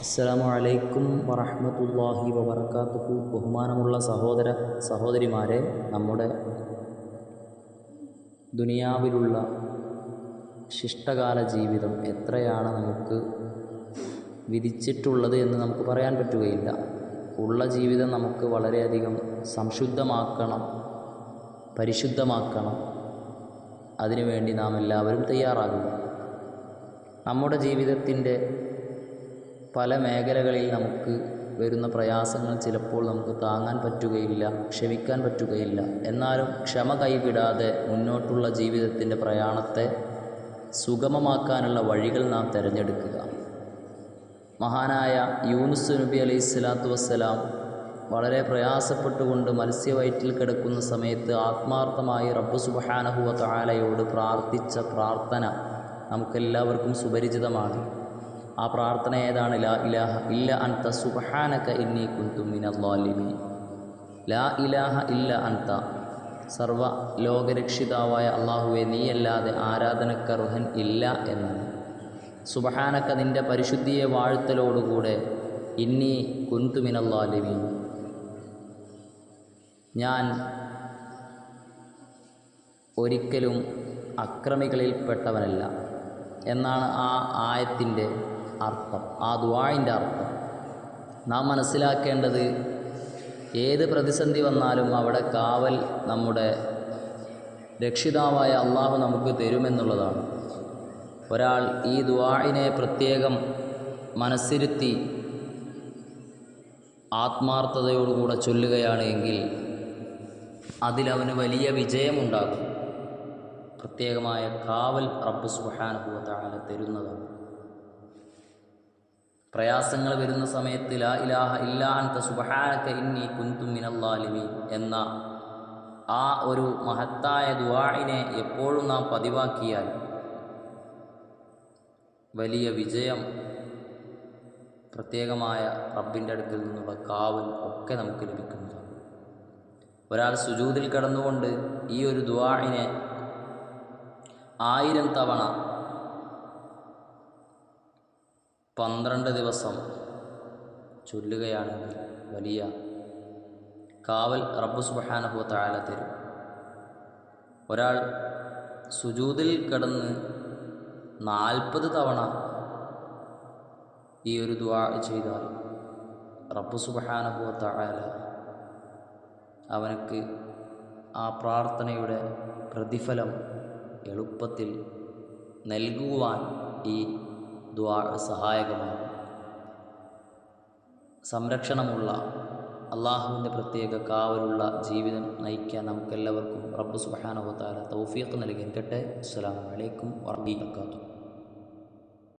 അസ്സലാമു അലൈക്കും വറഹ്മത്തുള്ളാഹി വബറകാതുഹു. ബഹുമാനമുള്ള സഹോദരിമാരെ, നമ്മുടെ ദുനിയാവിലുള്ള ശിഷ്ടകാല ജീവിതം എത്രയാണ് നമുക്ക് വിധിച്ചിട്ടുള്ളത് എന്ന് നമുക്ക് പറയാൻ പറ്റുകയില്ല. ഉള്ള ജീവിതം നമുക്ക് വളരെയധികം സംശുദ്ധമാക്കണം, പരിശുദ്ധമാക്കണം. അതിനുവേണ്ടി നാം എല്ലാവരും തയ്യാറാകുക. നമ്മുടെ ജീവിതത്തിൻ്റെ പല മേഖലകളിൽ നമുക്ക് വരുന്ന പ്രയാസങ്ങൾ ചിലപ്പോൾ നമുക്ക് താങ്ങാൻ പറ്റുകയില്ല, ക്ഷമിക്കാൻ പറ്റുകയില്ല. എന്നാലും ക്ഷമ കൈവിടാതെ മുന്നോട്ടുള്ള ജീവിതത്തിൻ്റെ പ്രയാണത്തെ സുഗമമാക്കാനുള്ള വഴികൾ നാം തിരഞ്ഞെടുക്കുക. മഹാനായ യൂനുസ് നബി അലൈഹി സ്വലാത്തു വസ്സലാം വളരെ പ്രയാസപ്പെട്ടുകൊണ്ട് മത്സ്യവയറ്റിൽ കിടക്കുന്ന സമയത്ത് ആത്മാർത്ഥമായി റബ്ബ് സുബ്ഹാനഹു വ തആലയോട് പ്രാർത്ഥിച്ച പ്രാർത്ഥന നമുക്കെല്ലാവർക്കും സുപരിചിതമാണ്. ആ പ്രാർത്ഥന ഏതാണ്? ലാ ഇലാഹ ഇല്ല അൻത സുബ്ഹാനക ഇന്നി കുന്തു മിനൽ ളാലിമീൻ. ലാ ഇലാഹ ഇല്ല അൻത, സർവ ലോകരക്ഷിതാവായ അള്ളാഹുവെ, നീയല്ലാതെ ആരാധനക്കർഹൻ ഇല്ല എന്നാണ്. സുബ്ഹാനക, നിൻ്റെ പരിശുദ്ധിയെ വാഴ്ത്തലോടുകൂടെ, ഇന്നി കുന്തു മിനൽ ളാലിമീൻ, ഞാൻ ഒരിക്കലും അക്രമികളിൽപ്പെട്ടവനല്ല എന്നാണ് ആ ആയത്തിൻ്റെ അർത്ഥം, ആ ദുആഇൻ്റെ അർത്ഥം. നാം മനസ്സിലാക്കേണ്ടത്, ഏത് പ്രതിസന്ധി വന്നാലും അവിടെ കാവൽ നമ്മുടെ രക്ഷിതാവായ അള്ളാഹു നമുക്ക് തരുമെന്നുള്ളതാണ്. ഒരാൾ ഈ ദുആഇനെ പ്രത്യേകം മനസ്സിരുത്തി ആത്മാർത്ഥതയോടുകൂടെ ചൊല്ലുകയാണ് എങ്കിൽ അതിലവന് വലിയ വിജയമുണ്ടാകും. പ്രത്യേകമായ കാവൽ റബ്ബ് സുബ്ഹാനഹു വ തആല തരുന്നതാണ്. പ്രയാസങ്ങൾ വരുന്ന സമയത്ത് ലാ ഇലാഹ ഇല്ലാ അൻത സുബ്ഹാനക ഇന്നി കുന്തു മിനൽ ളാലിമീൻ എന്ന ആ ഒരു മഹത്തായ ദുആഇനെ എപ്പോഴും നാം പതിവാക്കിയാൽ വലിയ വിജയം, പ്രത്യേകമായ റബ്ബിൻ്റെ അടുക്കൽ നിന്നുള്ള കാവൽ ഒക്കെ നമുക്ക് ലഭിക്കുന്നതാണ്. ഒരാൾ സുജൂദിൽ കിടന്നുകൊണ്ട് ഈ ഒരു ദുആഇനെ 1000 തവണ 12 ദിവസം ചൊല്ലുകയാണെങ്കിൽ വലിയ കാവൽ റബ്ബ് സുബ്ഹാനഹു വ തആല തരും. ഒരാൾ സുജൂദിൽ കിടന്ന് 40 തവണ ഈ ഒരു ദുആ ചെയ്താൽ റബ്ബ് സുബ്ഹാനഹു വ തആല അവനക്ക് ആ പ്രാർത്ഥനയുടെ പ്രതിഫലം എളുപ്പത്തിൽ നൽകുവാൻ ഈ ദുആ സഹായകമാണ്. സംരക്ഷണമുള്ള, അള്ളാഹുവിൻ്റെ പ്രത്യേക കാവലുള്ള ജീവിതം നയിക്കാൻ നമുക്കെല്ലാവർക്കും റബ്ബ് സുബ്ഹാനഹു വ തആല തൗഫീഖ് നൽകട്ടെ. അസ്സലാമു അലൈക്കും വറഹ്മത്തുള്ളാഹി വബറകാതുഹു.